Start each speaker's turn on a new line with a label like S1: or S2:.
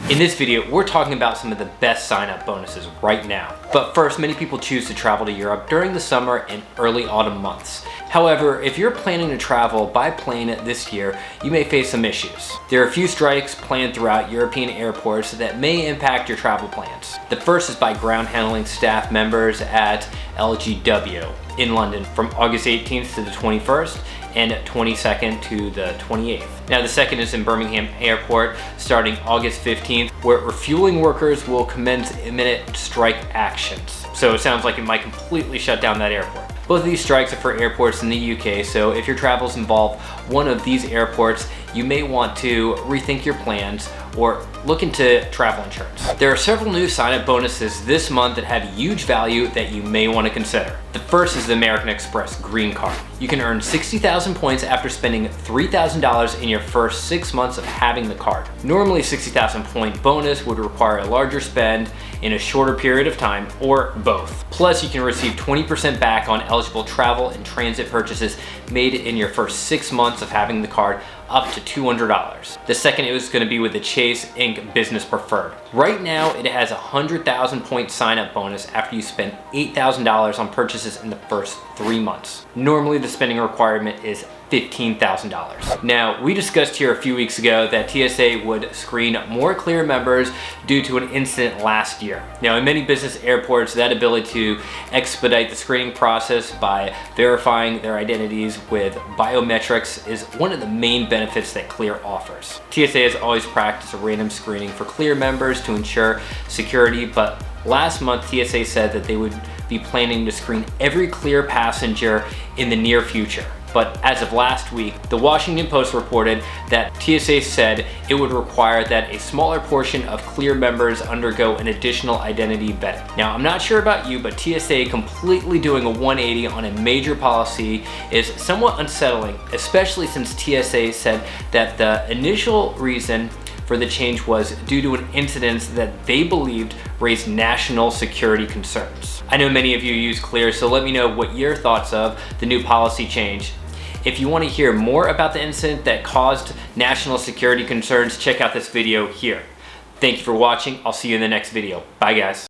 S1: In this video, we're talking about some of the best sign-up bonuses right now. But first, many people choose to travel to Europe during the summer and early autumn months. However, if you're planning to travel by plane this year, you may face some issues. There are a few strikes planned throughout European airports that may impact your travel plans. The first is by ground handling staff members at LGW in London from August 18th to the 21st and 22nd to the 28th. Now the second is in Birmingham Airport starting August 15th, where refueling workers will commence imminent strike actions. So it sounds like it might completely shut down that airport. Both of these strikes are for airports in the UK, so if your travels involve one of these airports, you may want to rethink your plans or look into travel insurance. There are several new sign-up bonuses this month that have huge value that you may want to consider. The first is the American Express Green Card. You can earn 60,000 points after spending $3,000 in your first 6 months of having the card. Normally, a 60,000 point bonus would require a larger spend in a shorter period of time, or both. Plus, you can receive 20% back on eligible travel and transit purchases made in your first 6 months of having the card, up to $200. The second is going to be with the Chase Inc. Business Preferred. Right now, it has a 100,000 point sign-up bonus after you spend $8,000 on purchases in the first 3 months. Normally, the spending requirement is $15,000. Now, we discussed here a few weeks ago that TSA would screen more Clear members due to an incident last year. Now, in many business airports, that ability to expedite the screening process by verifying their identities with biometrics is one of the main benefits that Clear offers. TSA has always practiced a random screening for Clear members to ensure security, but last month TSA said that they would be planning to screen every Clear passenger in the near future. But as of last week, the Washington Post reported that TSA said it would require that a smaller portion of Clear members undergo an additional identity vetting. Now, I'm not sure about you, but TSA completely doing a 180 on a major policy is somewhat unsettling, especially since TSA said that the initial reason for the change was due to an incident that they believed raised national security concerns. I know many of you use Clear, so let me know what your thoughts of the new policy change. If you want to hear more about the incident that caused national security concerns, check out this video here. Thank you for watching. I'll see you in the next video. Bye, guys.